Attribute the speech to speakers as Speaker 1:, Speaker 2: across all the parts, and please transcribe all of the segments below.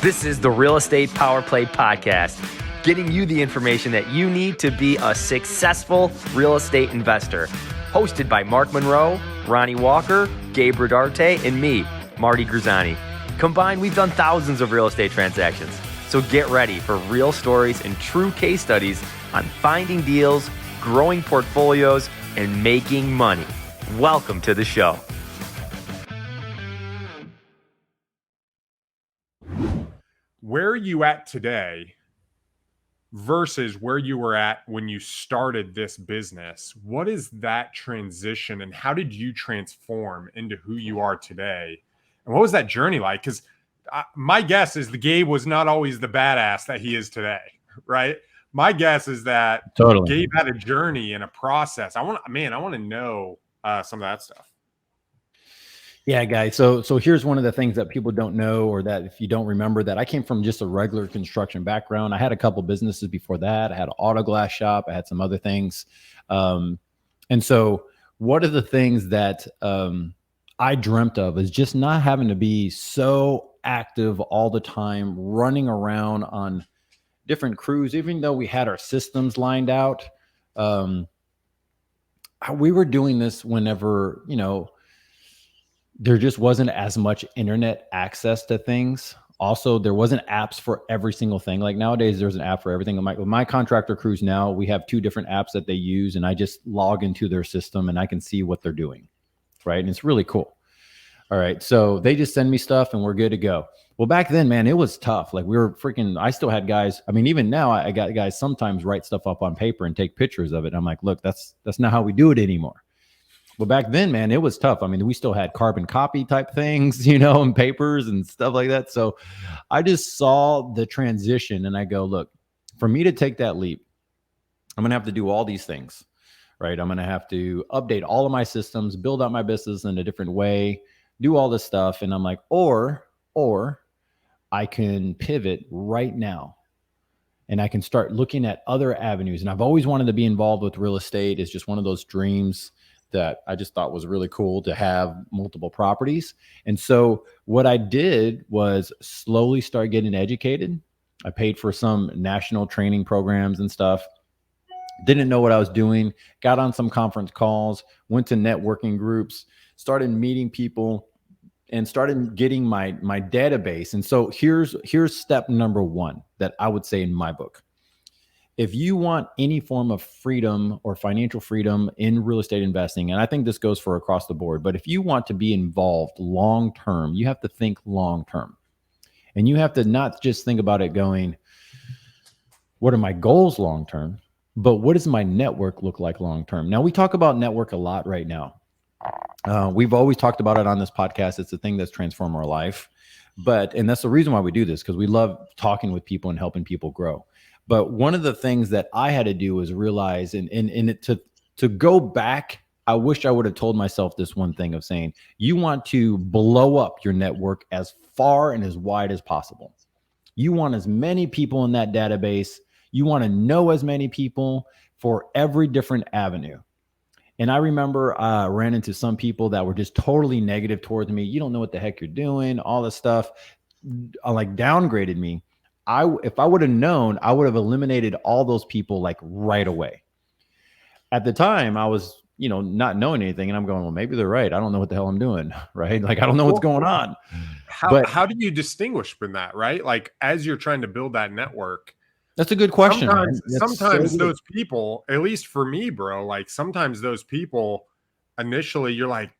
Speaker 1: This is the Real Estate Power Play Podcast, getting you the information that you need to be a successful real estate investor. Hosted by Mark Monroe, Ronnie Walker, Gabe Rodarte, and me, Marty Grizzanti. Combined, we've done thousands of real estate transactions. So get ready for real stories and true case studies on finding deals, growing portfolios, and making money. Welcome to the show.
Speaker 2: Where are you at today versus where you were at when you started this business? What is that transition and how did you transform into who you are today? And what was that journey like? Because my guess is the Gabe was not always the badass that he is today, right? My guess is that Gabe had a journey and a process. I want to know some of that stuff.
Speaker 3: Yeah, guys. So here's one of the things that people don't know, or that if you don't remember, that I came from just a regular construction background. I had a couple businesses before that. I had an auto glass shop. I had some other things. And so one of the things that I dreamt of is just not having to be so active all the time, running around on different crews, even though we had our systems lined out. We were doing this whenever, there just wasn't as much internet access to things. Also, there wasn't apps for every single thing. Like nowadays, there's an app for everything. With my contractor crews now, we have 2 different apps that they use, and I just log into their system and I can see what they're doing, right? And it's really cool. All right, so they just send me stuff and we're good to go. Well, back then, man, it was tough. Like I still had guys. I mean, even now, I got guys sometimes write stuff up on paper and take pictures of it. And I'm like, look, that's not how we do it anymore. Well, back then, man, it was tough. I mean, we still had carbon copy type things, and papers and stuff like that. So I just saw the transition and I go, look, for me to take that leap, I'm going to have to do all these things, right? I'm going to have to update all of my systems, build out my business in a different way, do all this stuff. And I'm like, or I can pivot right now and I can start looking at other avenues. And I've always wanted to be involved with real estate. It's just one of those dreams that I just thought was really cool to have multiple properties. And so what I did was slowly start getting educated. I paid for some national training programs and stuff. Didn't know what I was doing. Got on some conference calls, went to networking groups, started meeting people, and started getting my database. And so here's step number 1 that I would say in my book. If you want any form of freedom or financial freedom in real estate investing, and I think this goes for across the board, but if you want to be involved long-term, you have to think long-term. And you have to not just think about it going, what are my goals long-term, but what does my network look like long-term? Now, we talk about network a lot right now. We've always talked about it on this podcast. It's the thing that's transformed our life. And that's the reason why we do this, because we love talking with people and helping people grow. But one of the things that I had to do was realize, to go back, I wish I would have told myself this one thing of saying, you want to blow up your network as far and as wide as possible. You want as many people in that database. You want to know as many people for every different avenue. And I remember I ran into some people that were just totally negative towards me. You don't know what the heck you're doing, all this stuff, like downgraded me. If I would have known, I would have eliminated all those people like right away. At the time, I was, not knowing anything, and I'm going, well, maybe they're right. I don't know what the hell I'm doing, right? Like, I don't know what's going on.
Speaker 2: How do you distinguish from that, right? Like, as you're trying to build that network.
Speaker 3: That's a good question.
Speaker 2: Sometimes those people, at least for me, bro, like sometimes those people initially you're like,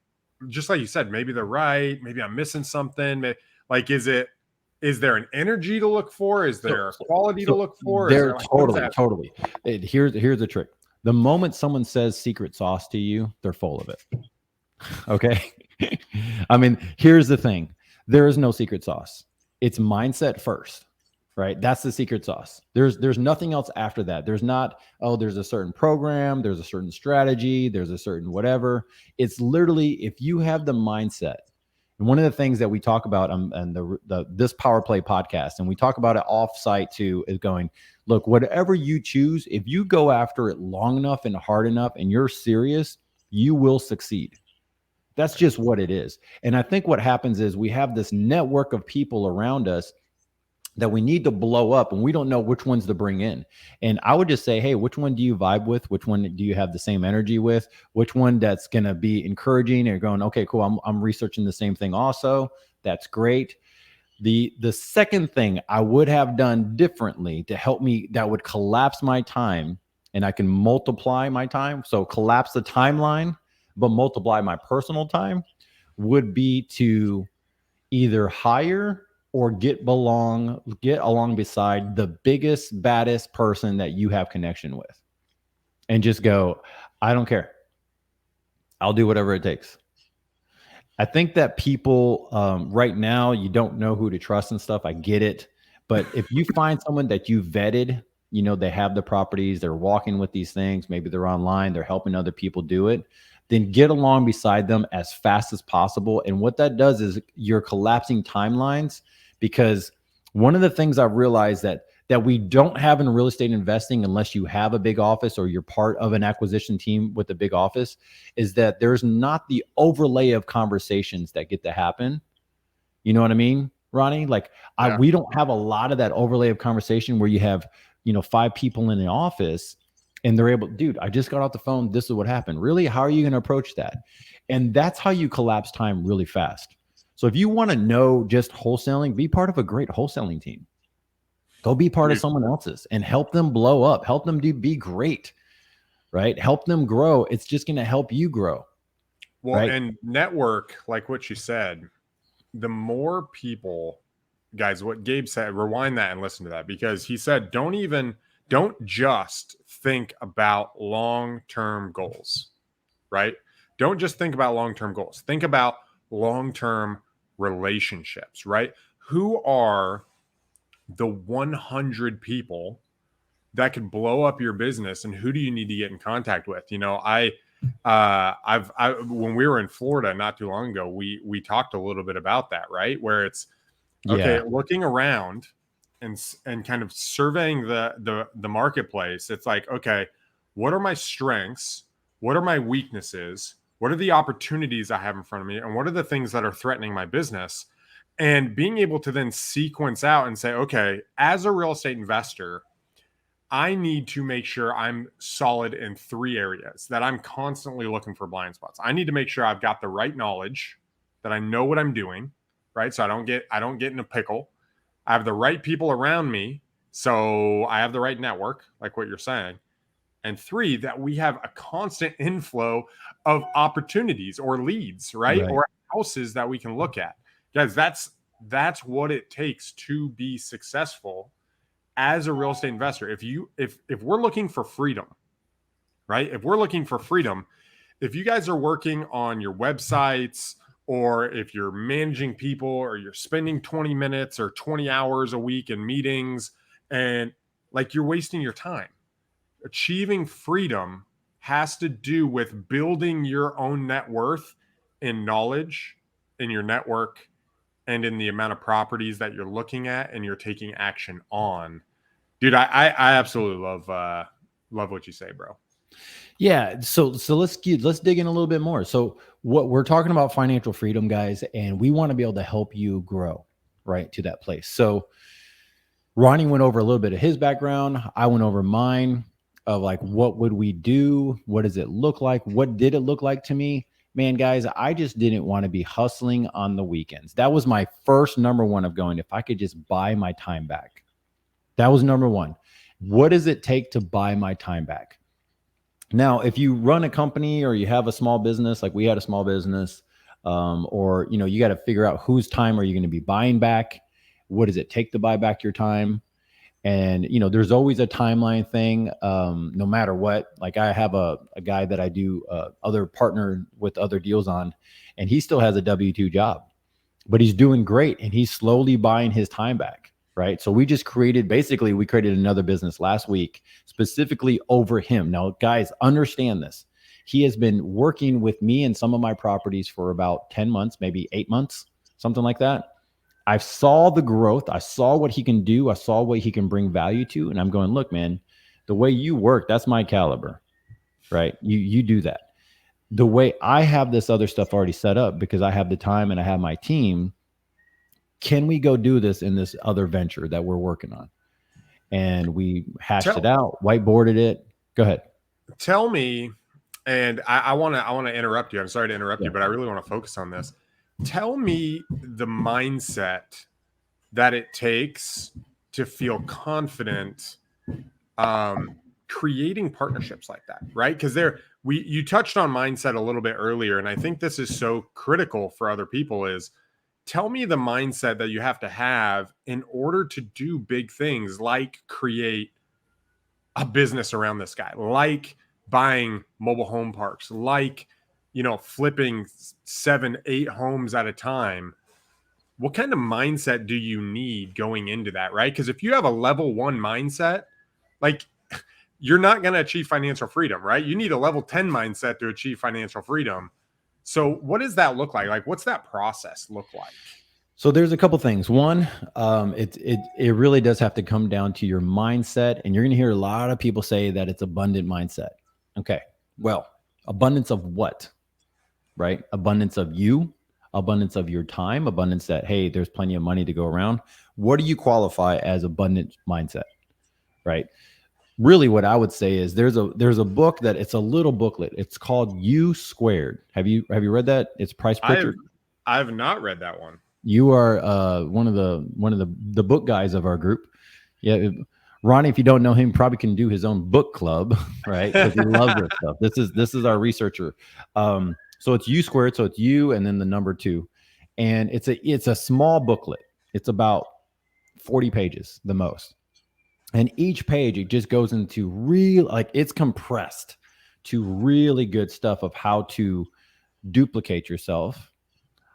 Speaker 2: just like you said, maybe they're right. Maybe I'm missing something. Like, is there an energy to look for? Is there a quality to look for?
Speaker 3: Totally. Here's the trick. The moment someone says secret sauce to you, they're full of it. Okay. I mean, here's the thing. There is no secret sauce. It's mindset first. Right? That's the secret sauce. There's nothing else after that. There's not, there's a certain program, there's a certain strategy, there's a certain whatever. It's literally, if you have the mindset. And one of the things that we talk about on this Power Play podcast, and we talk about it off-site too, is going, look, whatever you choose, if you go after it long enough and hard enough and you're serious, you will succeed. That's just what it is. And I think what happens is we have this network of people around us that we need to blow up and we don't know which ones to bring in. And I would just say, hey, which one do you vibe with? Which one do you have the same energy with? Which one that's going to be encouraging and going, okay, cool. I'm researching the same thing also. That's great. The second thing I would have done differently to help me, that would collapse my time and I can multiply my time. So collapse the timeline, but multiply my personal time, would be to either hire or get along beside the biggest, baddest person that you have connection with, and just go, I don't care. I'll do whatever it takes. I think that people right now, you don't know who to trust and stuff. I get it. But if you find someone that you vetted, you know, they have the properties, they're walking with these things, maybe they're online, they're helping other people do it, then get along beside them as fast as possible. And what that does is you're collapsing timelines, because one of the things I've realized that we don't have in real estate investing, unless you have a big office or you're part of an acquisition team with a big office, is that there's not the overlay of conversations that get to happen. You know what I mean, Ronnie? Like we don't have a lot of that overlay of conversation where you have, 5 people in the office and they're able, dude, I just got off the phone. This is what happened. Really? How are you going to approach that? And that's how you collapse time really fast. So if you want to know just wholesaling, be part of a great wholesaling team. Go be part of someone else's and help them blow up. Help them be great, right? Help them grow. It's just going to help you grow.
Speaker 2: Well,
Speaker 3: right?
Speaker 2: And network, like what you said, the more people, guys, what Gabe said, rewind that and listen to that, because he said, don't just think about long-term goals, right? Don't just think about long-term goals. Think about long-term relationships, right? Who are the 100 people that could blow up your business, and who do you need to get in contact with? When we were in Florida not too long ago, we talked a little bit about that, right? Where it's okay, looking around and kind of surveying the marketplace. It's like, okay, what are my strengths? What are my weaknesses? What are the opportunities I have in front of me? And what are the things that are threatening my business? And being able to then sequence out and say, okay, as a real estate investor, I need to make sure I'm solid in 3 areas that I'm constantly looking for blind spots. I need to make sure I've got the right knowledge, that I know what I'm doing, right? So I don't get in a pickle. I have the right people around me, so I have the right network, like what you're saying. And 3, that we have a constant inflow of opportunities or leads, right? Or houses that we can look at. Guys, that's what it takes to be successful as a real estate investor. If we're looking for freedom, right? If we're looking for freedom, if you guys are working on your websites, or if you're managing people, or you're spending 20 minutes or 20 hours a week in meetings, and like you're wasting your time. Achieving freedom has to do with building your own net worth in knowledge, in your network, and in the amount of properties that you're looking at and you're taking action on. Dude, I absolutely love what you say, bro.
Speaker 3: Yeah. So let's dig in a little bit more. So what we're talking about, financial freedom, guys, and we want to be able to help you grow right to that place. So Ronnie went over a little bit of his background. I went over mine, of like, what would we do? What does it look like? What did it look like to me? Man, guys, I just didn't want to be hustling on the weekends. That was my first number one of going, if I could just buy my time back. That was number one. What does it take to buy my time back? Now, if you run a company or you have a small business, like we had a small business, or, you got to figure out whose time are you going to be buying back? What does it take to buy back your time? And, there's always a timeline thing, no matter what. Like I have a guy that I do other partner with other deals on, and he still has a W-2 job, but he's doing great and he's slowly buying his time back. Right. So we created another business last week specifically over him. Now, guys, understand this. He has been working with me and some of my properties for about 10 months, maybe 8 months, something like that. I saw the growth. I saw what he can do. I saw what he can bring value to. And I'm going, look, man, the way you work, that's my caliber, right? You do that. The way I have this other stuff already set up, because I have the time and I have my team, can we go do this in this other venture that we're working on? And we hashed it out, whiteboarded it. Go ahead.
Speaker 2: Tell me, and I want to interrupt you. I'm sorry to interrupt you, but I really want to focus on this. Tell me the mindset that it takes to feel confident creating partnerships like that, right? Because you touched on mindset a little bit earlier, and I think this is so critical for other people. Is tell me the mindset that you have to have in order to do big things, like create a business around this guy, like buying mobile home parks, like, flipping 7-8 homes at a time. What kind of mindset do you need going into that, right? Because if you have a level 1 mindset, like, you're not going to achieve financial freedom, right? You need a level 10 mindset to achieve financial freedom. So what does that look like? Like, what's that process look like?
Speaker 3: So there's a couple things. One, it really does have to come down to your mindset, and you're going to hear a lot of people say that it's abundant mindset. Okay, well, abundance of what, right? Abundance of you, abundance of your time, abundance that, hey, there's plenty of money to go around. What do you qualify as abundant mindset, right? Really, what I would say is there's a book that it's a little booklet. It's called U Squared. Have you read that? It's Price Pritchard.
Speaker 2: I have not read that one.
Speaker 3: You are one of the book guys of our group. Yeah, Ronnie, if you don't know him, probably can do his own book club, right? Because he loves this stuff. This is our researcher. So it's U Squared. So it's U and then the number 2, and it's a small booklet. It's about 40 pages, the most. And each page, it just goes into it's compressed to really good stuff of how to duplicate yourself,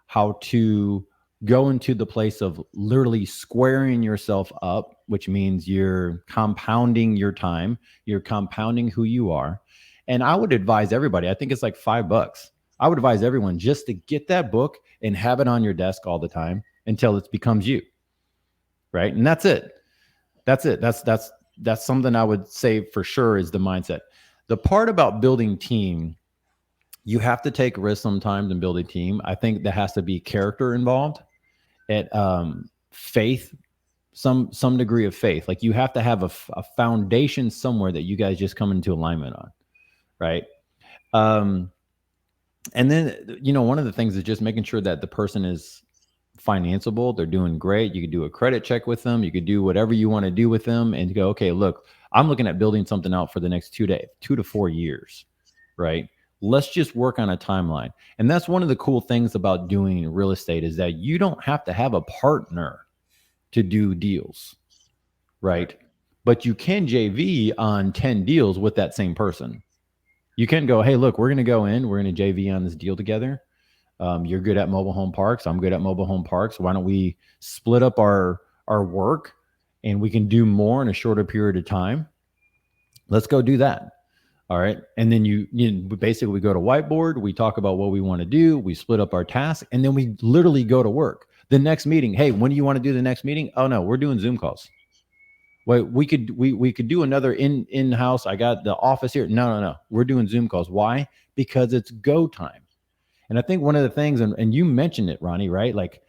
Speaker 3: how to go into the place of literally squaring yourself up, which means you're compounding your time, you're compounding who you are. And I would advise everybody, I think it's like $5. I would advise everyone just to get that book and have it on your desk all the time until it becomes you. Right. And that's it. That's something I would say for sure is the mindset. The part about building team, you have to take risks sometimes in building team. I think there has to be character involved, at faith, some degree of faith. Like you have to have a foundation somewhere that you guys just come into alignment on, right? And then one of the things is just making sure that the person is financeable. They're doing great. You could do a credit check with them. You could do whatever you want to do with them and go, okay, look, I'm looking at building something out for the next 2 to 4 years, right? Let's just work on a timeline. And that's one of the cool things about doing real estate is that you don't have to have a partner to do deals, right? But you can JV on 10 deals with that same person. You can go, hey, look, we're going to go in, we're going to JV on this deal together. You're good at mobile home parks. I'm good at mobile home parks. Why don't we split up our work and we can do more in a shorter period of time? Let's go do that. All right. And then you basically, we go to whiteboard, we talk about what we want to do, we split up our tasks, and then we literally go to work. The next meeting, hey, when do you want to do the next meeting? Oh no, we're doing Zoom calls. Wait, we could do another in-house. I got the office here. No. We're doing Zoom calls. Why? Because it's go time. And I think one of the things, and you mentioned it, Ronnie, right? Like,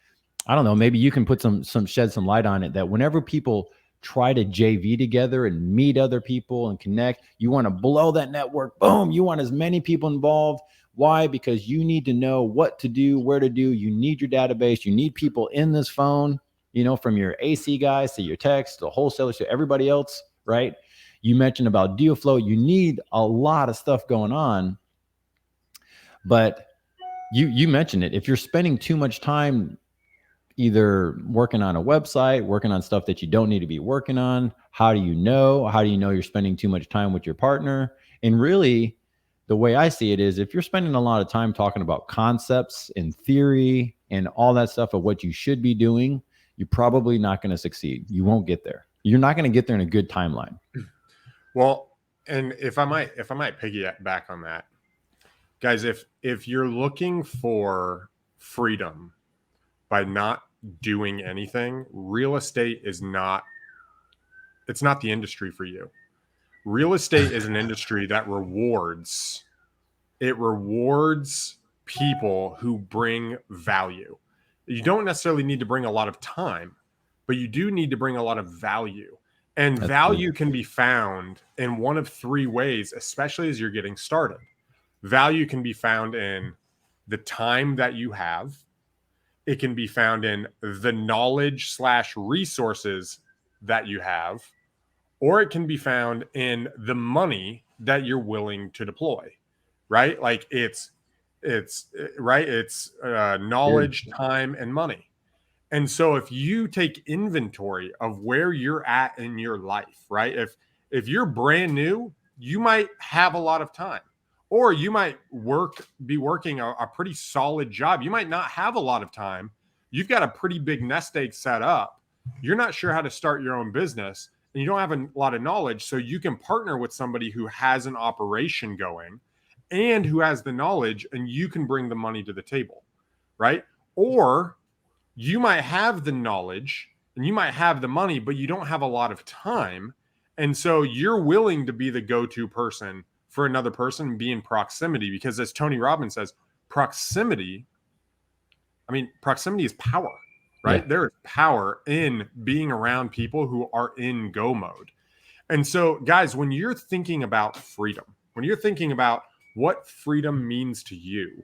Speaker 3: I don't know, maybe you can put shed some light on it, that whenever people try to JV together and meet other people and connect, you want to blow that network. Boom. You want as many people involved. Why? Because you need to know what to do, where to do. You need your database. You need people in this phone, from your AC guys to your text to wholesalers to everybody else, right? You mentioned about deal flow. You need a lot of stuff going on. But you mentioned it. If you're spending too much time either working on a website, working on stuff that you don't need to be working on, how do you know you're spending too much time with your partner? And really, the way I see it is, if you're spending a lot of time talking about concepts and theory and all that stuff of what you should be doing, you're probably not going to succeed. You won't get there. You're not going to get there in a good timeline.
Speaker 2: Well, and if I might piggyback on that, guys, if you're looking for freedom by not doing anything, real estate is not the industry for you. Real estate is an industry that rewards people who bring value. You don't necessarily need to bring a lot of time, but you do need to bring a lot of value. And
Speaker 3: That's
Speaker 2: value
Speaker 3: true.
Speaker 2: can be found in one of three ways, especially as you're getting started. Value can be found in the time that you have. It can be found in the knowledge / resources that you have, or it can be found in the money that you're willing to deploy, right? Like it's right. It's knowledge, time, and money. And so if you take inventory of where you're at in your life, right? If you're brand new, you might have a lot of time. Or you might be working a pretty solid job. You might not have a lot of time. You've got a pretty big nest egg set up. You're not sure how to start your own business, and you don't have a lot of knowledge. So you can partner with somebody who has an operation going and who has the knowledge, and you can bring the money to the table, right? Or you might have the knowledge and you might have the money, but you don't have a lot of time. And so you're willing to be the go-to person for another person and be in proximity, because as Tony Robbins says, proximity is power, right?
Speaker 3: Yeah.
Speaker 2: There is power in being around people who are in go mode. And so, guys, when you're thinking about freedom, when you're thinking about what freedom means to you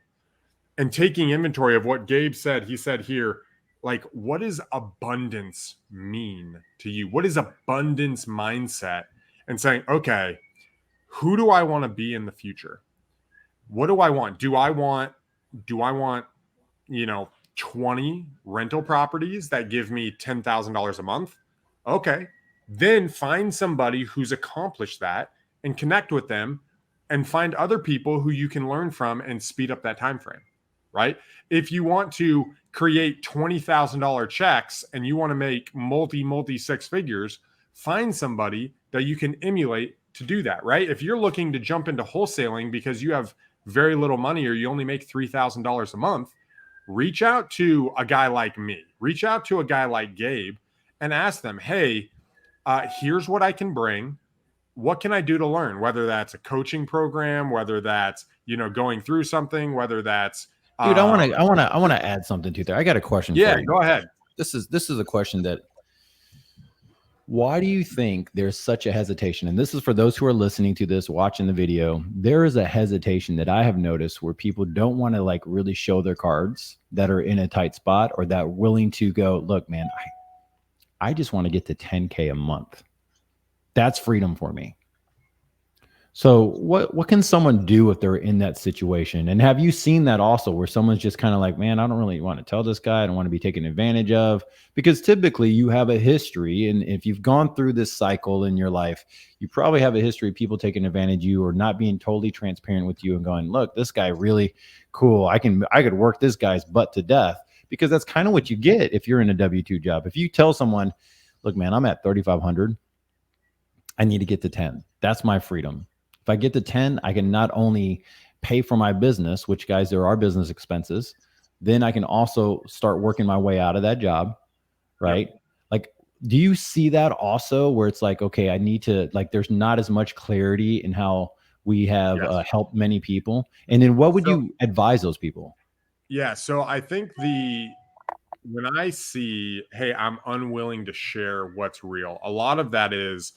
Speaker 2: and taking inventory of what Gabe said, he said here, like, what does abundance mean to you? What is abundance mindset? And saying, okay, who do I want to be in the future? What do I want? Do I want, 20 rental properties that give me $10,000 a month? Okay. Then find somebody who's accomplished that and connect with them and find other people who you can learn from and speed up that time frame, right? If you want to create $20,000 checks and you want to make multi six figures, find somebody that you can emulate to do that, right? If you're looking to jump into wholesaling because you have very little money or you only make $3,000 a month, reach out to a guy like me, reach out to a guy like Gabe and ask them, hey, here's what I can bring. What can I do to learn? Whether that's a coaching program, whether that's, going through something, whether that's,
Speaker 3: Dude, I want to add something to there. I got a question for you.
Speaker 2: Yeah, go ahead.
Speaker 3: This is a question that, why do you think there's such a hesitation? And this is for those who are listening to this, watching the video. There is a hesitation that I have noticed where people don't want to like really show their cards that are in a tight spot, or that willing to go, look, man, I just want to get to 10K a month. That's freedom for me. So what can someone do if they're in that situation? And have you seen that also, where someone's just kind of like, man, I don't really want to tell this guy, I don't want to be taken advantage of? Because typically you have a history, and if you've gone through this cycle in your life, you probably have a history of people taking advantage of you or not being totally transparent with you and going, look, this guy really cool. I could work this guy's butt to death. Because that's kind of what you get if you're in a W-2 job. If you tell someone, look, man, I'm at 3,500. I need to get to 10. That's my freedom. If I get to 10, I can not only pay for my business, which, guys, there are business expenses, then I can also start working my way out of that job, right? Yep. Like, do you see that also, where it's like, okay, I need to, like, there's not as much clarity in how we have helped many people? And then what would you advise those people?
Speaker 2: Yeah. So I think when I see, hey, I'm unwilling to share what's real, a lot of that is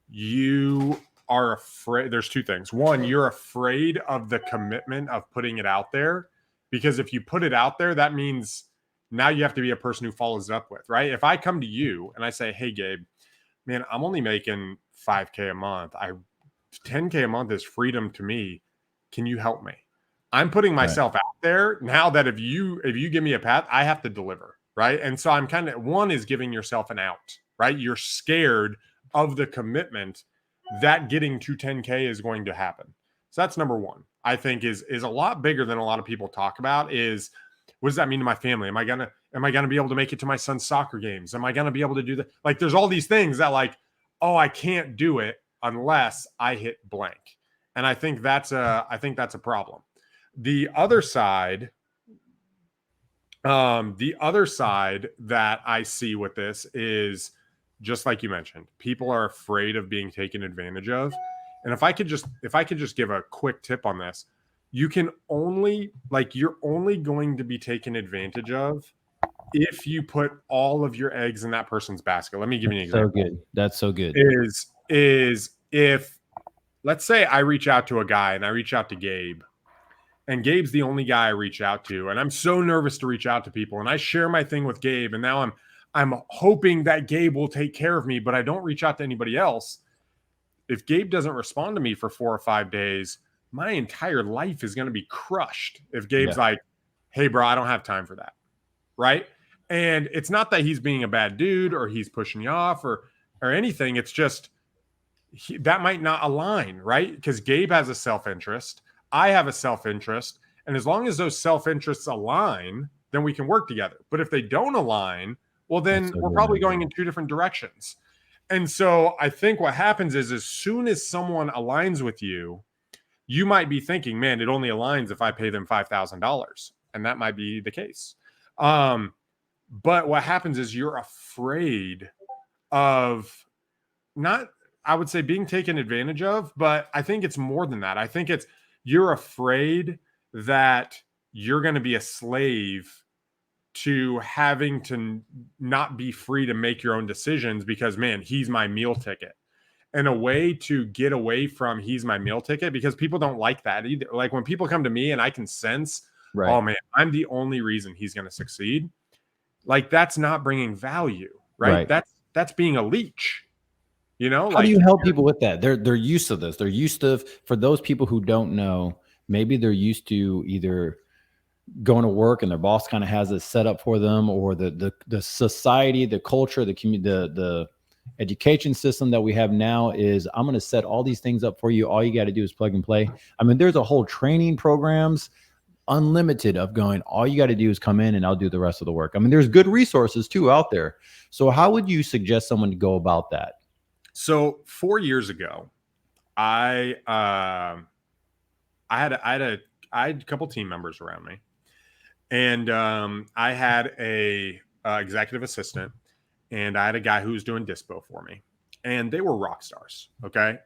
Speaker 2: you are afraid. There's two things. One, you're afraid of the commitment of putting it out there, because if you put it out there, that means now you have to be a person who follows it up with, right? If I come to you and I say, hey, Gabe, man, I'm only making 5K a month. 10K a month is freedom to me. Can you help me? I'm putting myself out there now that if you give me a path, I have to deliver, right? And so I'm kind of, one is giving yourself an out, right? You're scared of the commitment that getting to 10K is going to happen. So that's number one, I think is a lot bigger than a lot of people talk about. Is, what does that mean to my family? Am I gonna be able to make it to my son's soccer games? Am I gonna be able to do that? Like, there's all these things that, like, oh, I can't do it unless I hit blank. And I think that's a problem. The other side that I see with this is, just like you mentioned, people are afraid of being taken advantage of. And if I could just give a quick tip on this, you're only going to be taken advantage of if you put all of your eggs in that person's basket. Let me give you an example.
Speaker 3: So good. That's so good.
Speaker 2: Is if, let's say I reach out to a guy and I reach out to Gabe, and Gabe's the only guy I reach out to, and I'm so nervous to reach out to people, and I share my thing with Gabe, and now I'm hoping that Gabe will take care of me, but I don't reach out to anybody else. If Gabe doesn't respond to me for 4 or 5 days, my entire life is going to be crushed. If Gabe's like, hey, bro, I don't have time for that. Right. And it's not that he's being a bad dude or he's pushing you off or anything. It's just that might not align. Right. Because Gabe has a self-interest. I have a self-interest. And as long as those self-interests align, then we can work together. But if they don't align, well, then we're probably going in 2 different directions. And so I think what happens is as soon as someone aligns with you, you might be thinking, man, it only aligns if I pay them $5,000. And that might be the case. But what happens is you're afraid of not, I would say, being taken advantage of, but I think it's more than that. I think it's you're afraid that you're going to be a slave to having to not be free to make your own decisions because, man, he's my meal ticket. And a way to get away from he's my meal ticket, because people don't like that either. Like when people come to me and I can sense, oh man, I'm the only reason he's going to succeed. Like that's not bringing value, right? That's being a leech. You know,
Speaker 3: how do you help people with that? They're used to this. They're used to, for those people who don't know, maybe they're used to either going to work and their boss kind of has it set up for them, or the society, the culture, the community, the education system that we have now is, I'm going to set all these things up for you. All you got to do is plug and play. I mean, there's a whole training programs, unlimited, of going, all you got to do is come in and I'll do the rest of the work. I mean, there's good resources too out there. So how would you suggest someone to go about that?
Speaker 2: So 4 years ago, I had a couple team members around me, and I had a executive assistant, and I had a guy who was doing dispo for me, and they were rock stars. Okay.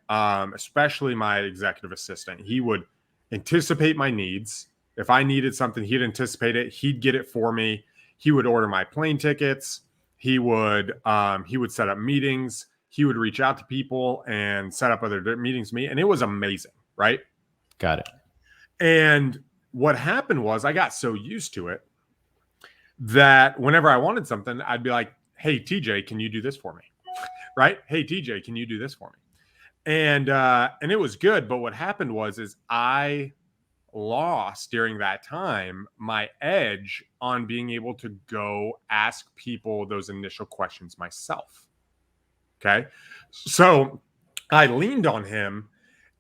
Speaker 2: Especially my executive assistant. He would anticipate my needs. If I needed something, he'd anticipate it. He'd get it for me. He would order my plane tickets. He would set up meetings. He would reach out to people and set up other meetings with me. And it was amazing. Right.
Speaker 3: Got it.
Speaker 2: And what happened was I got so used to it that whenever I wanted something, I'd be like, hey, TJ, can you do this for me? Right? Hey, TJ, can you do this for me? And it was good. But what happened is I lost during that time my edge on being able to go ask people those initial questions myself. Okay. So I leaned on him.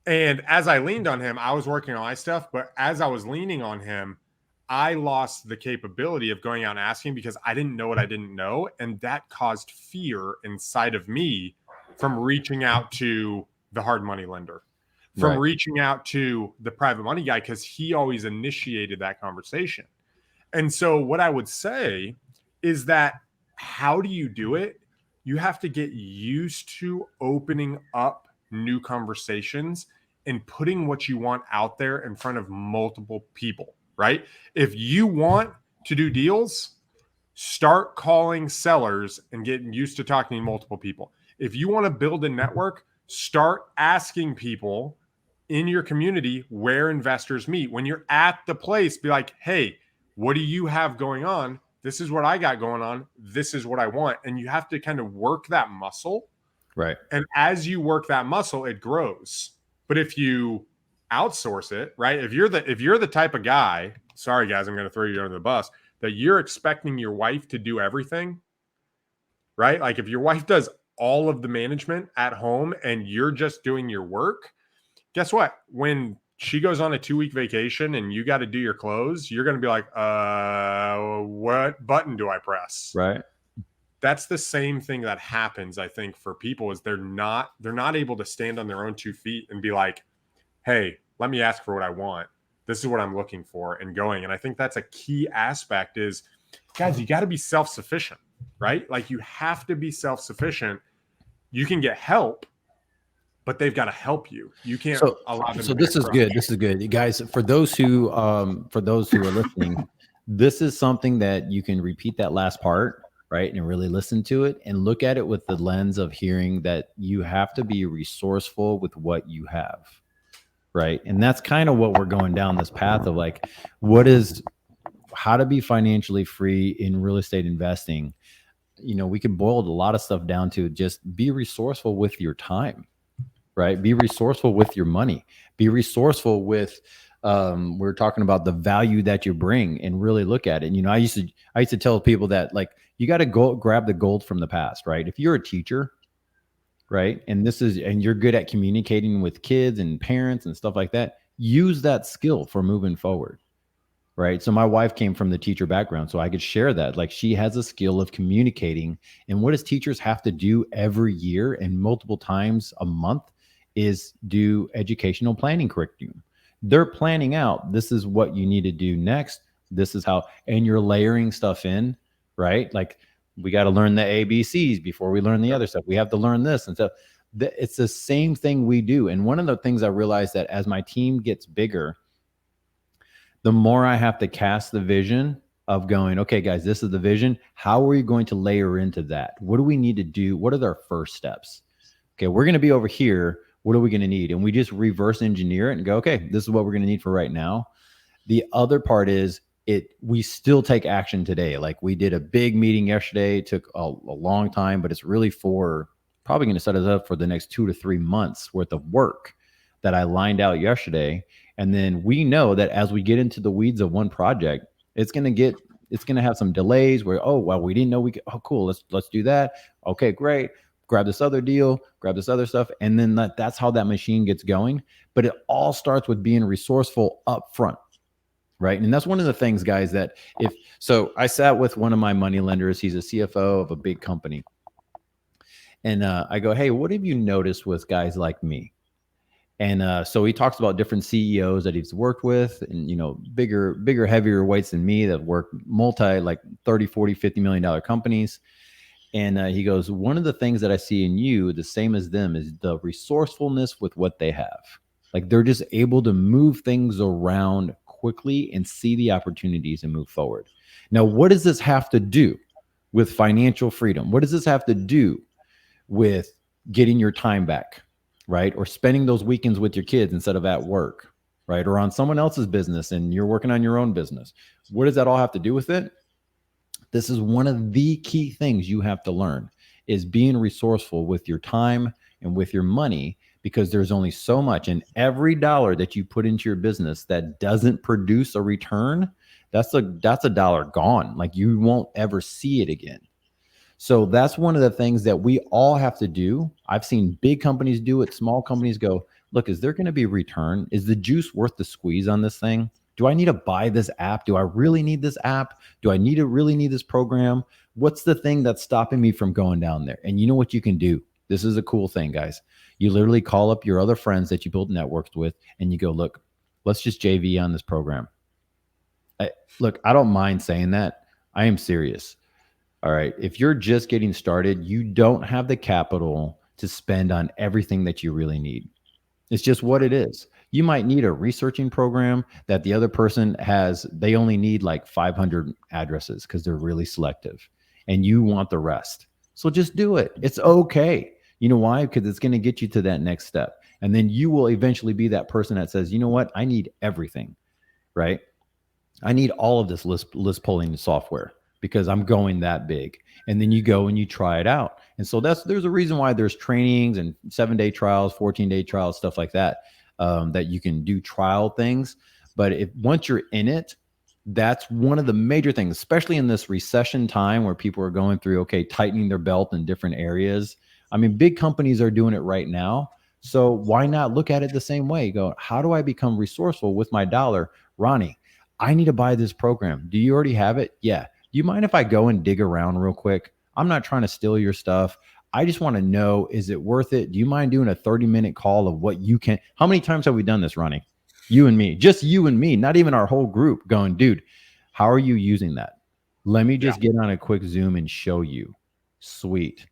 Speaker 2: And as I leaned on him, I was working on my stuff. But as I was leaning on him, I lost the capability of going out and asking because I didn't know what I didn't know. And that caused fear inside of me from reaching out to the hard money lender, from reaching out to the private money guy, because he always initiated that conversation. And so what I would say is that how do you do it? You have to get used to opening up new conversations and putting what you want out there in front of multiple people, right? If you want to do deals, start calling sellers and getting used to talking to multiple people. If you want to build a network, start asking people in your community where investors meet. When you're at the place, be like, hey, what do you have going on? This is what I got going on. This is what I want. And you have to kind of work that muscle.
Speaker 3: Right.
Speaker 2: And as you work that muscle, it grows. But if you outsource it, right? If you're the type of guy, sorry guys, I'm going to throw you under the bus, that you're expecting your wife to do everything, right? Like if your wife does all of the management at home and you're just doing your work, guess what? When she goes on a 2-week vacation and you got to do your clothes, you're going to be like, what button do I press?
Speaker 3: Right.
Speaker 2: That's the same thing that happens, I think, for people is they're not able to stand on their own 2 feet and be like, hey, let me ask for what I want. This is what I'm looking for and going. And I think that's a key aspect is, guys, you got to be self-sufficient, right? Like you have to be self-sufficient. You can get help, but they've got to help you. You can't allow them.
Speaker 3: So this is good. This is good, guys. For those who are listening, This is something that you can repeat that last part, right? And really listen to it and look at it with the lens of hearing that you have to be resourceful with what you have, right? And that's kind of what we're going down this path of like, how to be financially free in real estate investing. We could boil a lot of stuff down to just be resourceful with your time, right? Be resourceful with your money. Be resourceful with, we're talking about the value that you bring, and really look at it. I used to tell people that, like, you got to go grab the gold from the past, right? If you're a teacher, right, and you're good at communicating with kids and parents and stuff like that, use that skill for moving forward. Right. So my wife came from the teacher background, so I could share that. Like, she has a skill of communicating. And what does teachers have to do every year and multiple times a month is do educational planning curriculum. They're planning out, this is what you need to do next. This is how, and you're layering stuff in, right? Like, we got to learn the ABCs before we learn the other stuff. We have to learn this. And so it's the same thing we do. And one of the things I realized that as my team gets bigger, the more I have to cast the vision of going, okay, guys, this is the vision. How are we going to layer into that? What do we need to do? What are our first steps? Okay, we're going to be over here. What are we going to need? And we just reverse engineer it and go, okay, this is what we're going to need for right now. The other part is we still take action today. Like, we did a big meeting yesterday. It took a long time, but it's really probably going to set us up for the next 2 to 3 months worth of work that I lined out yesterday. And then we know that as we get into the weeds of one project, it's going to have some delays where, oh, well, we didn't know we could, oh, cool. Let's do that. Okay, great. Grab this other deal, grab this other stuff. And then that's how that machine gets going. But it all starts with being resourceful up front. Right. And that's one of the things, guys, that so I sat with one of my money lenders. He's a CFO of a big company. And I go, hey, what have you noticed with guys like me? And so he talks about different CEOs that he's worked with, and, bigger, heavier weights than me that work like 30, 40, $50 million companies. And he goes, one of the things that I see in you, the same as them, is the resourcefulness with what they have. Like, they're just able to move things around quickly and see the opportunities and move forward. Now, what does this have to do with financial freedom? What does this have to do with getting your time back? Right? Or spending those weekends with your kids instead of at work, right? Or on someone else's business and you're working on your own business. What does that all have to do with it? This is one of the key things you have to learn, is being resourceful with your time and with your money, because there's only so much. And every dollar that you put into your business that doesn't produce a return, that's a dollar gone. Like, you won't ever see it again. So that's one of the things that we all have to do. I've seen big companies do it. Small companies go, look, is there going to be a return? Is the juice worth the squeeze on this thing? Do I need to buy this app? Do I really need this app? Do I really need this program? What's the thing that's stopping me from going down there? And you know what you can do? This is a cool thing, guys. You literally call up your other friends that you build networks with, and you go, look, let's just JV on this program. Look, I don't mind saying that. I am serious. All right. If you're just getting started, you don't have the capital to spend on everything that you really need. It's just what it is. You might need a researching program that the other person has. They only need like 500 addresses because they're really selective, and you want the rest. So just do it. It's okay. You know why? Because it's going to get you to that next step. And then you will eventually be that person that says, you know what? I need everything, right? I need all of this list pulling software, because I'm going that big. And then you go and you try it out. And so there's a reason why there's trainings and 7-day trials, 14-day trials, stuff like that, that you can do trial things. But once you're in it, that's one of the major things, especially in this recession time where people are going through, okay, tightening their belt in different areas. I mean, big companies are doing it right now. So why not look at it the same way? Go, how do I become resourceful with my dollar? Ronnie, I need to buy this program. Do you already have it? Yeah. Do you mind if I go and dig around real quick? I'm not trying to steal your stuff. I just want to know, is it worth it? Do you mind doing a 30-minute call of what you can? How many times have we done this, Ronnie? You and me, just you and me, not even our whole group, going, dude, how are you using that? Let me just get on a quick Zoom and show you. Sweet.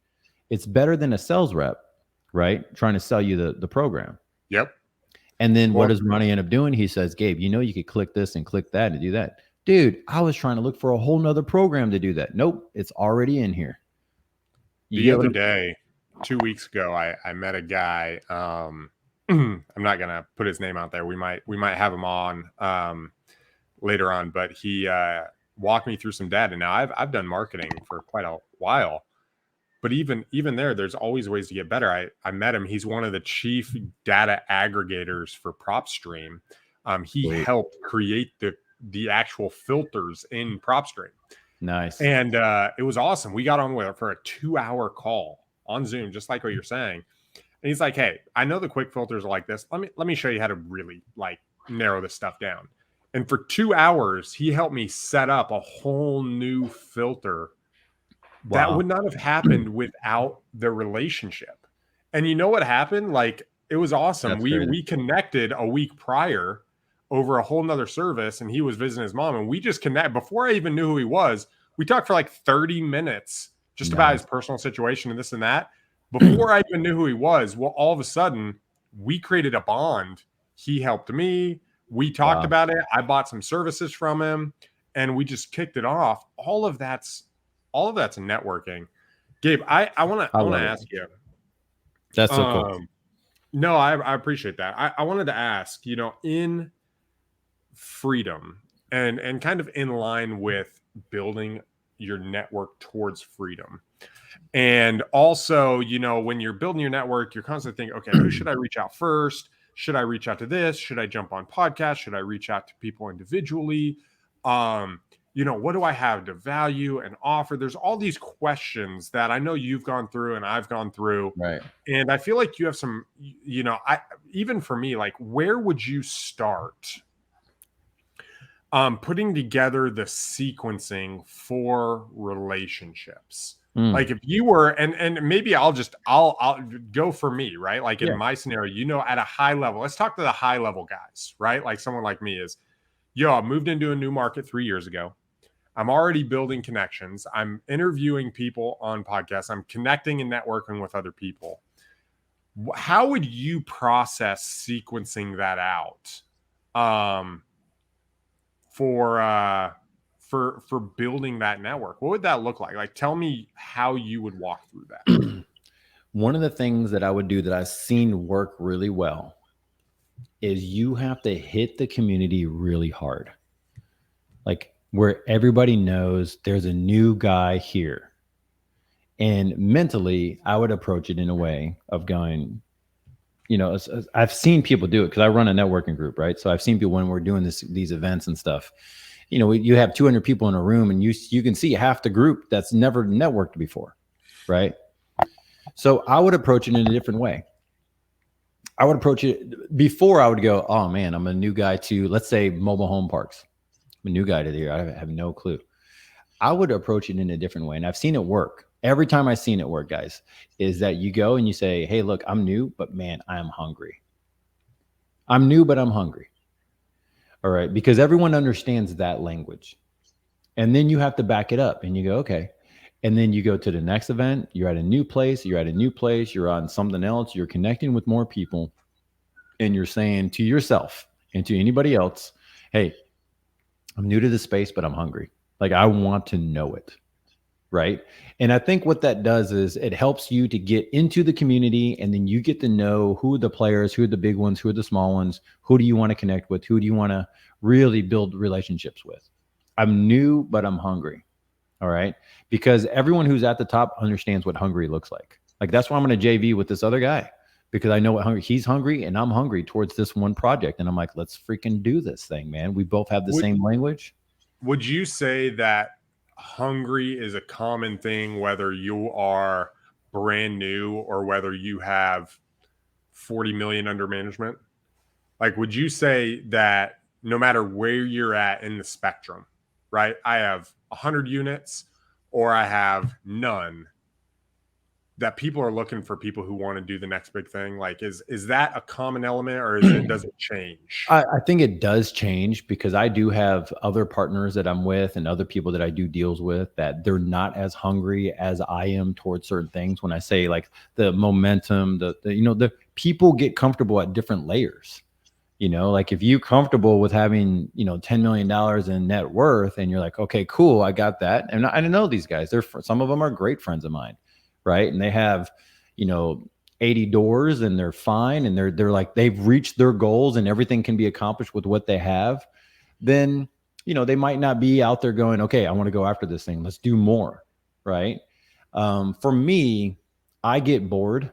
Speaker 3: It's better than a sales rep, right? Trying to sell you the program.
Speaker 2: Yep.
Speaker 3: And then what does Ronnie end up doing? He says, Gabe, you could click this and click that and do that. Dude, I was trying to look for a whole nother program to do that. Nope, it's already in here.
Speaker 2: The other day, 2 weeks ago, I met a guy. I'm not gonna put his name out there. We might have him on later on, but he walked me through some data. Now I've done marketing for quite a while, but even there, there's always ways to get better. I met him. He's one of the chief data aggregators for PropStream. He helped create the actual filters in PropStream.
Speaker 3: Nice.
Speaker 2: And it was awesome. We got on with it for a 2-hour call on Zoom, just like what you're saying. And he's like, hey, I know the quick filters are like this. Let me show you how to really like narrow this stuff down. And for 2 hours, he helped me set up a whole new filter that would not have happened without the relationship. And you know what happened? Like, it was awesome. We connected a week prior over a whole nother service, and he was visiting his mom, and we just connected. Before I even knew who he was, we talked for like 30 minutes just about his personal situation and this and that. Before I even knew who he was, well, all of a sudden, we created a bond. He helped me. We talked about it. I bought some services from him, and we just kicked it off. All of that's networking. Gabe, I want to ask you.
Speaker 3: That's so cool.
Speaker 2: No, I appreciate that. I wanted to ask, in freedom and kind of in line with building your network towards freedom. And also, when you're building your network, you're constantly thinking, okay, who should I reach out first? Should I reach out to this? Should I jump on podcasts? Should I reach out to people individually? What do I have to value and offer? There's all these questions that I know you've gone through and I've gone through.
Speaker 3: Right.
Speaker 2: And I feel like you have some, even for me, like, where would you start putting together the sequencing for relationships? Like, if you were, and maybe I'll go for me, right? Like in my scenario, at a high level, let's talk to the high level guys, right? Like someone like me is, I moved into a new market 3 years ago. I'm already building connections. I'm interviewing people on podcasts. I'm connecting and networking with other people. How would you process sequencing that out for building that network? What would that look like? Like, tell me how you would walk through that.
Speaker 3: One of the things that I would do that I've seen work really well is you have to hit the community really hard. Like, where everybody knows there's a new guy here. And mentally, I would approach it in a way of going, I've seen people do it because I run a networking group, right? So I've seen people when we're doing these events and stuff. You have 200 people in a room, and you can see half the group that's never networked before, right? So I would approach it in a different way. I would approach it before I would go, oh man, I'm a new guy to, let's say, mobile home parks. I'm a new guy to here. I have no clue. I would approach it in a different way. And I've seen it work. Every time I've seen it work, guys, is that you go and you say, hey, look, I'm new, but man, I am hungry. I'm new, but I'm hungry. All right. Because everyone understands that language. And then you have to back it up and you go, okay. And then you go to the next event. You're at a new place. You're on something else. You're connecting with more people. And you're saying to yourself and to anybody else, hey, I'm new to this space, but I'm hungry. Like, I want to know it. Right. And I think what that does is it helps you to get into the community, and then you get to know who are the players, who are the big ones, who are the small ones, who do you want to connect with, who do you want to really build relationships with. I'm new, but I'm hungry. All right. Because everyone who's at the top understands what hungry looks like. Like, that's why I'm going to JV with this other guy, because I know what he's hungry and I'm hungry towards this one project. And I'm like, let's freaking do this thing, man. We both have the same language.
Speaker 2: Would you say that hungry is a common thing, whether you are brand new or whether you have 40 million under management? Like, would you say that no matter where you're at in the spectrum, right? I have 100 units or I have none, that people are looking for people who want to do the next big thing? Like, is that a common element, or does it change?
Speaker 3: I think it does change, because I do have other partners that I'm with and other people that I do deals with that they're not as hungry as I am towards certain things. When I say like the momentum, the people get comfortable at different layers. You know, like if you're comfortable with having, you know, $10 million in net worth and you're like, okay, cool, I got that. And I know these guys, some of them are great friends of mine, right? And they have, you know, 80 doors and they're fine. And they're like, they've reached their goals and everything can be accomplished with what they have. Then, you know, they might not be out there going, okay, I want to go after this thing. Let's do more. Right. For me, I get bored.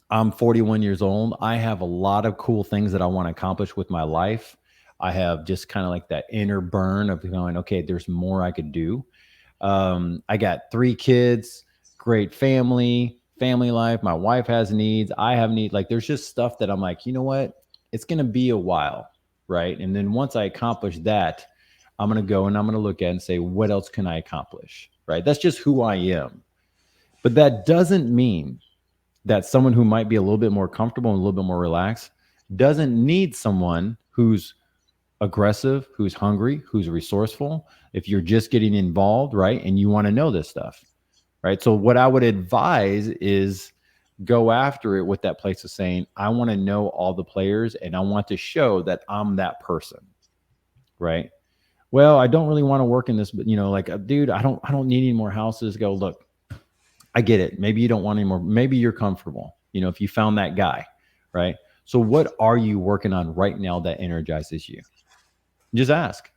Speaker 3: I'm 41 years old. I have a lot of cool things that I want to accomplish with my life. I have just kind of like that inner burn of going, okay, there's more I could do. I got 3 kids, great family life. My wife has needs. I have needs. Like there's just stuff that I'm like, you know what? It's going to be a while. Right. And then once I accomplish that, I'm going to go and I'm going to look at it and say, what else can I accomplish? Right. That's just who I am. But that doesn't mean that someone who might be a little bit more comfortable and a little bit more relaxed doesn't need someone who's aggressive, who's hungry, who's resourceful. If you're just getting involved, right, and you want to know this stuff, right? So what I would advise is go after it with that place of saying, I want to know all the players and I want to show that I'm that person, right? Well, I don't really want to work in this, but you know, like, dude, I don't need any more houses. Go look. I get it. Maybe you don't want any more. Maybe you're comfortable, you know, if you found that guy, right? So what are you working on right now that energizes you? Just ask.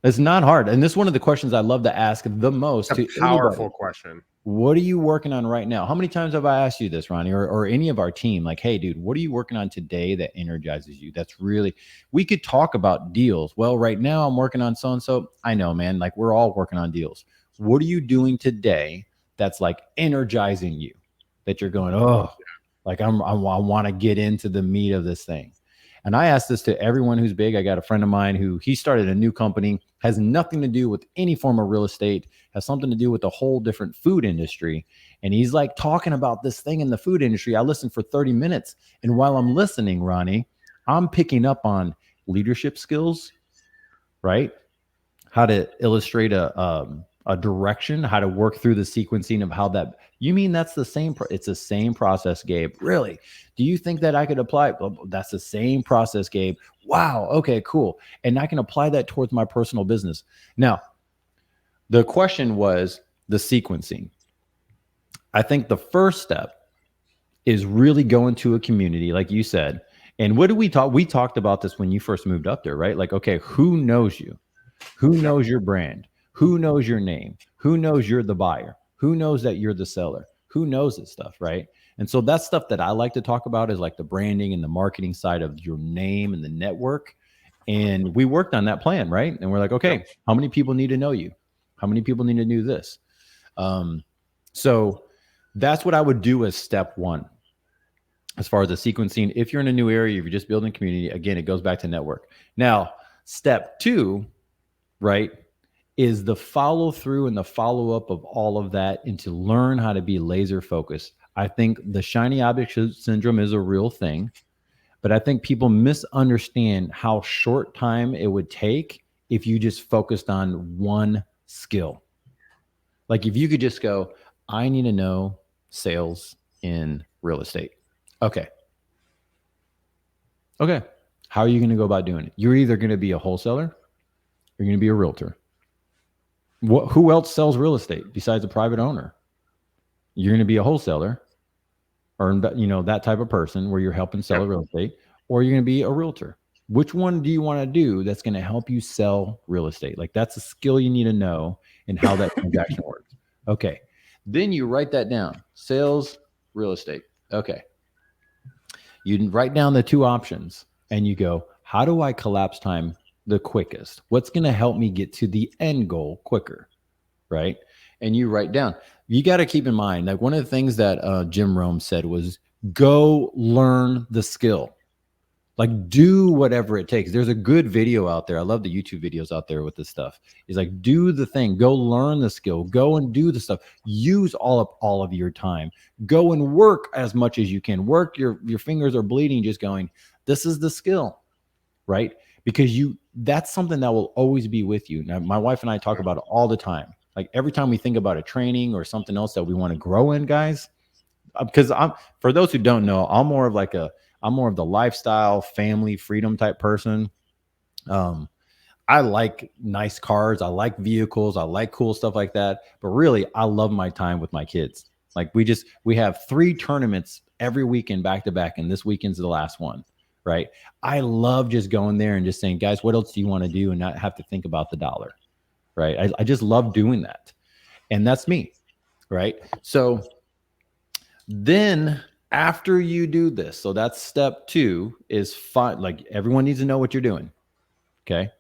Speaker 3: It's not hard. And this is one of the questions I love to ask the most.
Speaker 2: It's a powerful question.
Speaker 3: What are you working on right now? How many times have I asked you this, Ronnie, or any of our team? Like, hey, dude, what are you working on today that energizes you? That's really, we could talk about deals. Well, right now I'm working on so-and-so. I know, man, like we're all working on deals. What are you doing today that's like energizing you, that you're going, oh, like I want to get into the meat of this thing. And I ask this to everyone who's big. I got a friend of mine who he started a new company, has nothing to do with any form of real estate, has something to do with a whole different food industry. And he's like talking about this thing in the food industry. I listened for 30 minutes. And while I'm listening, Ronnie, I'm picking up on leadership skills, right? How to illustrate a direction, how to work through the sequencing of how that, you mean that's the same, it's the same process, Gabe. Really? Do you think that I could apply? Well, that's the same process, Gabe. Wow. Okay, cool. And I can apply that towards my personal business. Now, the question was the sequencing. I think the first step is really going to a community, like you said. And what did we talk? We talked about this when you first moved up there, right? Like, okay, who knows you? Who knows your brand? Who knows your name? Who knows you're the buyer? Who knows that you're the seller? Who knows this stuff, right? And so that's stuff that I like to talk about is like the branding and the marketing side of your name and the network. And we worked on that plan, right? And we're like, okay, how many people need to know you? How many people need to do this? So that's what I would do as step one. As far as the sequencing, if you're in a new area, if you're just building community, again, it goes back to network. Now, step two, right, is the follow through and the follow up of all of that and to learn how to be laser focused. I think the shiny object syndrome is a real thing, but I think people misunderstand how short time it would take if you just focused on one skill. Like if you could just go, I need to know sales in real estate. Okay. How are you going to go about doing it? You're either going to be a wholesaler or you're going to be a realtor. Who else sells real estate besides a private owner? You're going to be a wholesaler or, you know, that type of person where you're helping sell real estate, or you're going to be a realtor. Which one do you want to do that's going to help you sell real estate? Like that's a skill you need to know and how that transaction works. Okay. Then you write that down. Sales, real estate. Okay. You write down the two options and you go, how do I collapse time the quickest? What's going to help me get to the end goal quicker? Right. And you write down, you got to keep in mind, like one of the things that Jim Rome said was go learn the skill, like do whatever it takes. There's a good video out there. I love the YouTube videos out there with this stuff. He's like, do the thing, go learn the skill, go and do the stuff, use all of your time, go and work as much as you can work. Your fingers are bleeding, just going, this is the skill, right? Because that's something that will always be with you. Now, my wife and I talk about it all the time. Like every time we think about a training or something else that we want to grow in, guys, because for those who don't know, I'm more of like I'm more of the lifestyle, family, freedom type person. I like nice cars. I like vehicles. I like cool stuff like that. But really, I love my time with my kids. Like we have 3 tournaments every weekend back to back, and this weekend's the last one, right? I love just going there and just saying, guys, what else do you want to do, and not have to think about the dollar, right? I just love doing that. And that's me, right? So then after you do this, so that's step 2 is fine. Like everyone needs to know what you're doing. Okay.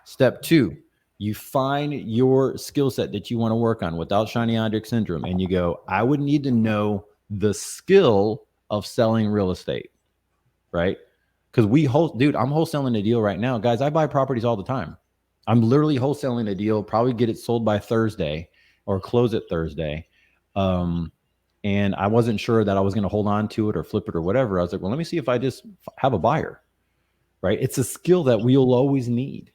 Speaker 3: Step 2, you find your skill set that you want to work on without shiny object syndrome. And you go, I would need to know the skill of selling real estate, right? Because I'm wholesaling a deal right now. Guys, I buy properties all the time. I'm literally wholesaling a deal, probably get it sold by Thursday or close it Thursday. And I wasn't sure that I was going to hold on to it or flip it or whatever. I was like, well, let me see if I just have a buyer, right? It's a skill that we'll always need.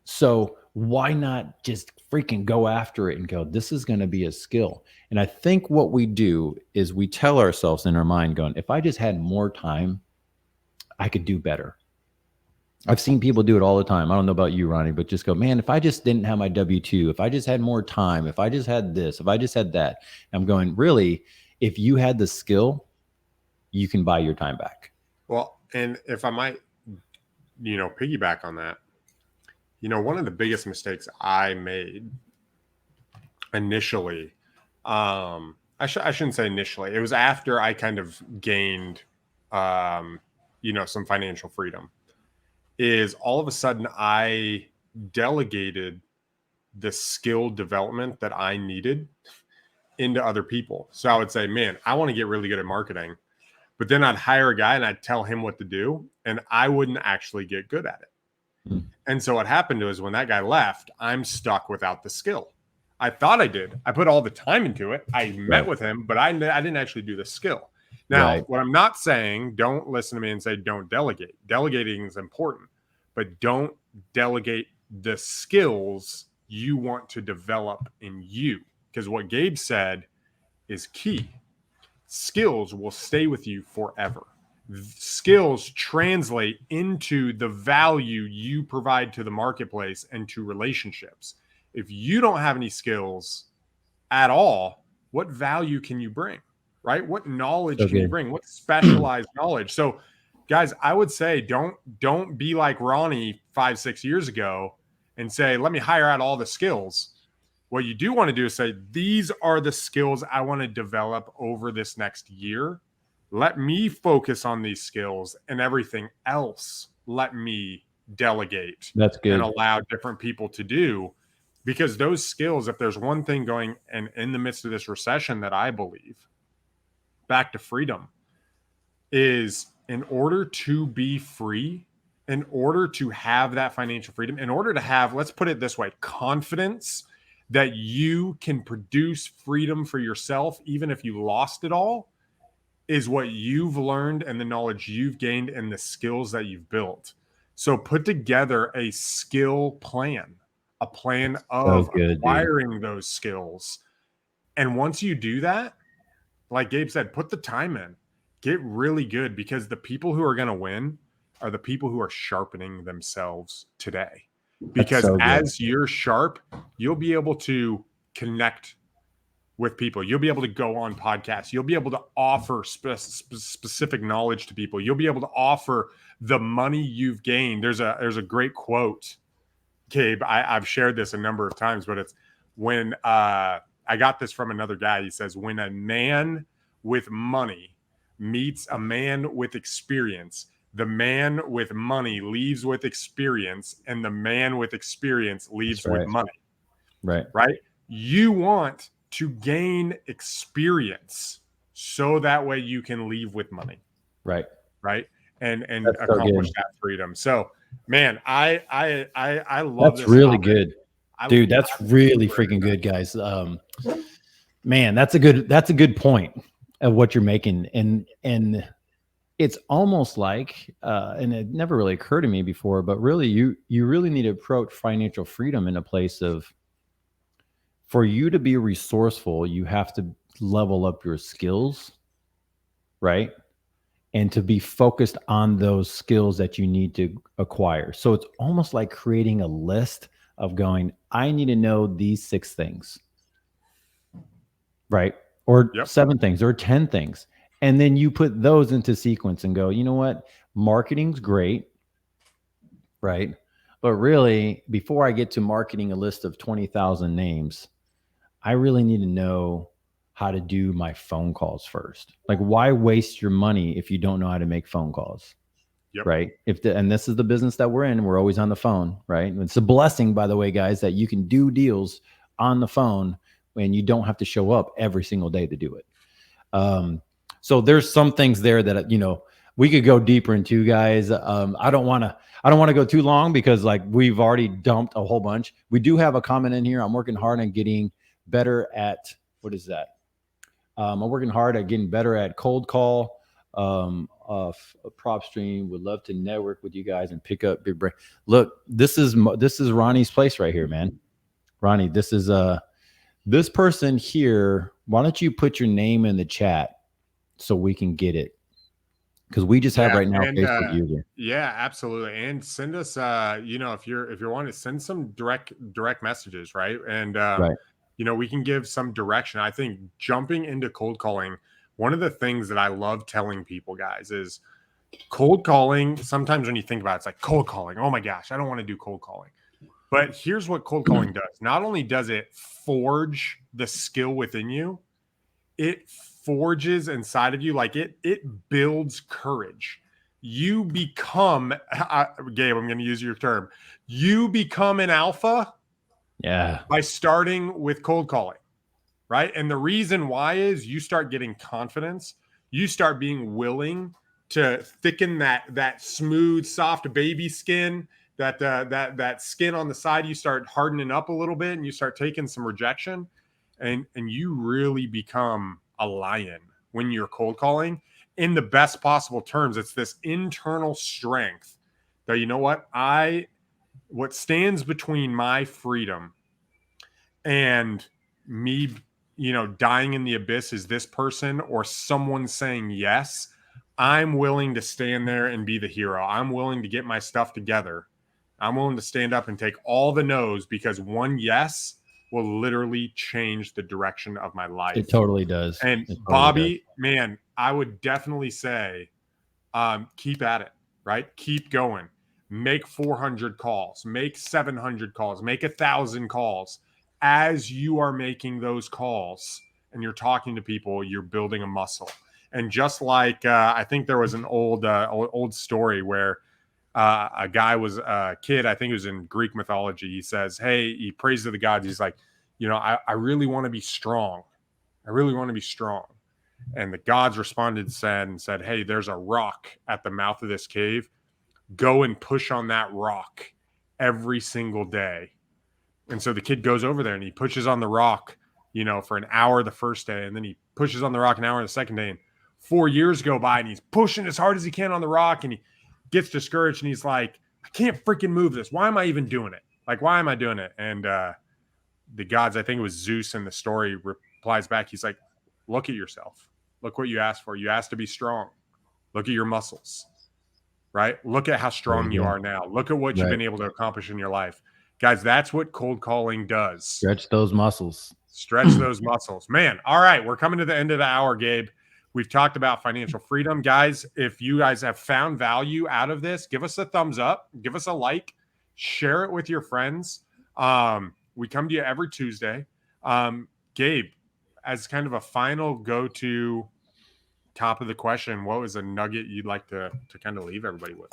Speaker 3: So why not just freaking go after it and go, this is going to be a skill. And I think what we do is we tell ourselves in our mind going, if I just had more time, I could do better. I've seen people do it all the time. I don't know about you, Ronnie, but just go, man, if I just didn't have my W-2, if I just had more time, if I just had this, if I just had that, I'm going, really, if you had the skill, you can buy your time back.
Speaker 2: Well, and if I might, piggyback on that, one of the biggest mistakes I made initially, I shouldn't say initially, it was after I kind of gained, some financial freedom, is all of a sudden I delegated the skill development that I needed into other people. So I would say, man, I want to get really good at marketing, but then I'd hire a guy and I'd tell him what to do, and I wouldn't actually get good at it. And so what happened was when that guy left, I'm stuck without the skill. I thought I did. I put all the time into it. I met with him, but I didn't actually do the skill. Now, what I'm not saying, don't listen to me and say don't delegate. Delegating is important, but don't delegate the skills you want to develop in you. Because what Gabe said is key. Skills will stay with you forever. Skills translate into the value you provide to the marketplace and to relationships. If you don't have any skills at all, what value can you bring, right? What knowledge can you bring? What specialized knowledge? So guys, I would say don't be like Ronnie 5-6 years ago and say, let me hire out all the skills. What you do want to do is say, these are the skills I want to develop over this next year. Let me focus on these skills, and everything else let me delegate.
Speaker 3: That's good.
Speaker 2: And allow different people to do, because those skills, if there's one thing going and in the midst of this recession that I believe, back to freedom, is in order to be free, in order to have that financial freedom, in order to have, let's put it this way, confidence that you can produce freedom for yourself, even if you lost it all, is what you've learned and the knowledge you've gained and the skills that you've built. So put together a skill plan, a plan of acquiring those skills. And once you do that, like Gabe said, put the time in, get really good, because the people who are going to win are the people who are sharpening themselves today. Because as you're sharp, you'll be able to connect with people. You'll be able to go on podcasts. You'll be able to offer specific knowledge to people. You'll be able to offer the money you've gained. There's a great quote, Gabe. I've shared this a number of times, but it's when I got this from another guy. He says, when a man with money meets a man with experience, the man with money leaves with experience, and the man with experience leaves with money. Right? You want to gain experience so that way you can leave with money. Right. And accomplish that freedom. So, man, I love
Speaker 3: that's really good. Dude, that's really freaking good, guys. Man, that's a good point of what you're making. And it's almost like, and it never really occurred to me before, but really you really need to approach financial freedom in a place of, for you to be resourceful, you have to level up your skills, right? and to be focused on those skills that you need to acquire. So it's almost like creating a list of going, I need to know these 6 things, right? Or 7 things or 10 things. And then you put those into sequence and go, you know what? Marketing's great, right? But really, before I get to marketing a list of 20,000 names, I really need to know how to do my phone calls first. Like, why waste your money if you don't know how to make phone calls? Right. And this is the business that we're in. We're always on the phone, right? And it's a blessing, by the way, guys, that you can do deals on the phone when you don't have to show up every single day to do it. So there's some things there that, you know, we could go deeper into, guys. I don't want to go too long because like we've already dumped a whole bunch. We do have a comment in here. I'm working hard on getting better at, what is that? I'm working hard at getting better at cold call. Prop stream. Would love to network with you guys and pick up big break. Look, this is Ronnie's place right here, man. Ronnie, this is this person here. Why don't you put your name in the chat so we can get it? Because we just have right now Facebook user.
Speaker 2: Yeah, absolutely. And send us you know, if you're wanting to send some direct messages, right? And you know, we can give some direction. I think jumping into cold calling, one of the things that I love telling people, guys, is cold calling. Sometimes when you think about it, it's like cold calling. Oh my gosh, I don't want to do cold calling. But here's what cold calling does. Not only does it forge the skill within you, it forges inside of you, like it builds courage. You become, Gabe, I'm going to use your term. You become an alpha by starting with cold calling. Right. And the reason why is you start getting confidence. You start being willing to thicken that smooth, soft baby skin, that skin on the side. You start hardening up a little bit and you start taking some rejection, and you really become a lion when you're cold calling in the best possible terms. It's this internal strength that, you know what stands between my freedom and me, you know, dying in the abyss is this person or someone saying yes. I'm willing to stand there and be the hero. I'm willing to get my stuff together. I'm willing to stand up and take all the no's, because one yes will literally change the direction of my life.
Speaker 3: It totally does.
Speaker 2: And Bobby, man, I would definitely say keep at it, right? Keep going. Make 400 calls, make 700 calls, make 1,000 calls. As you are making those calls and you're talking to people, you're building a muscle. And just like I think there was an old story where a guy was a kid, I think it was in Greek mythology. He says, hey, he prays to the gods. He's like, you know, I really want to be strong. I really want to be strong. And the gods responded and said, hey, there's a rock at the mouth of this cave. Go and push on that rock every single day. And so the kid goes over there and he pushes on the rock, you know, for an hour the first day. And then he pushes on the rock an hour the second day. And 4 years go by and he's pushing as hard as he can on the rock. And he gets discouraged and he's like, I can't freaking move this. Why am I even doing it? Like, why am I doing it? And the gods, I think it was Zeus in the story, replies back. He's like, look at yourself. Look what you asked for. You asked to be strong. Look at your muscles, right? Look at how strong you are now. Look at what you've been able to accomplish in your life. Guys, that's what cold calling does.
Speaker 3: Stretch those muscles.
Speaker 2: Stretch those muscles. Man, all right. We're coming to the end of the hour, Gabe. We've talked about financial freedom. Guys, if you guys have found value out of this, give us a thumbs up. Give us a like. Share it with your friends. We come to you every Tuesday. Gabe, as kind of a final go-to top of the question, what was a nugget you'd like to kind of leave everybody with?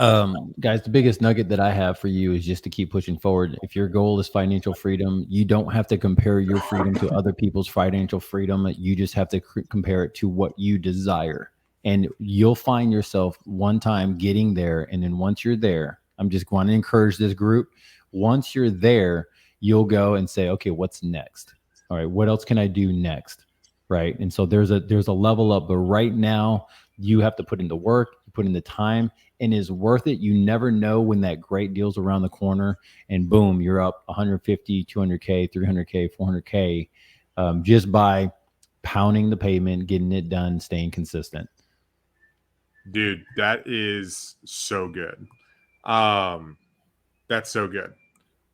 Speaker 3: Guys, the biggest nugget that I have for you is just to keep pushing forward. If your goal is financial freedom, you don't have to compare your freedom to other people's financial freedom. You just have to compare it to what you desire. And you'll find yourself one time getting there. And then once you're there, I'm just going to encourage this group. Once you're there, you'll go and say, okay, what's next? All right, what else can I do next? Right. And so there's a level up, but right now you have to put in the work, you put in the time, and it's worth it. You never know when that great deal's around the corner and boom, you're up 150, 200K, 300K, 400K, just by pounding the pavement, getting it done, staying consistent.
Speaker 2: Dude, that is so good. That's so good.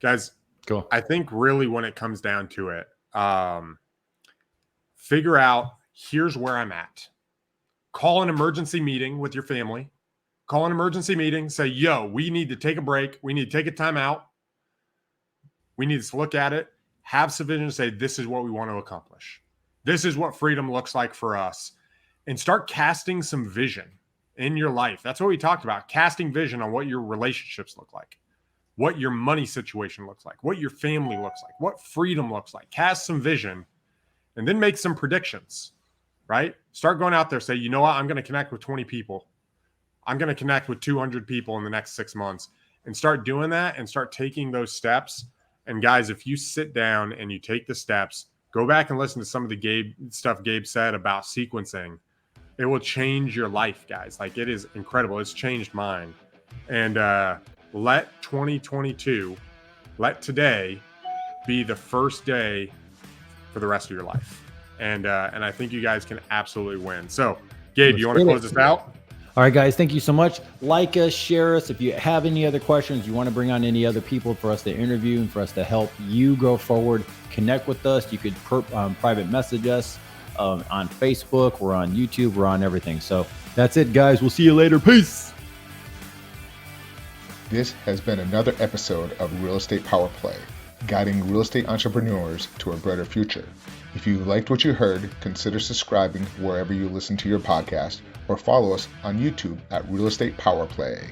Speaker 2: Guys,
Speaker 3: Cool.
Speaker 2: I think really when it comes down to it, figure out here's where I'm at. Call an emergency meeting with your family. Call an emergency meeting. Say, yo, we need to take a break. We need to take a time out. We need to look at it. Have some vision. Say, this is what we want to accomplish. This is what freedom looks like for us. And start casting some vision in your life. That's what we talked about. Casting vision on what your relationships look like, what your money situation looks like, what your family looks like, what freedom looks like. Cast some vision and then make some predictions, right? Start going out there. Say, you know what? I'm going to connect with 20 people. I'm going to connect with 200 people in the next 6 months, and start doing that and start taking those steps. And guys, if you sit down and you take the steps, go back and listen to some of the stuff Gabe said about sequencing. It will change your life, guys. Like, it is incredible. It's changed mine. And let 2022, let today be the first day for the rest of your life. And I think you guys can absolutely win. So, Gabe, you want to close this out?
Speaker 3: All right, guys, thank you so much. Like us, share us. If you have any other questions, you want to bring on any other people for us to interview and for us to help you go forward, connect with us. You could private message us on Facebook. We're on YouTube. We're on everything. So that's it, guys. We'll see you later. Peace.
Speaker 4: This has been another episode of Real Estate Power Play, guiding real estate entrepreneurs to a brighter future. If you liked what you heard, consider subscribing wherever you listen to your podcast, or follow us on YouTube at Real Estate Power Play.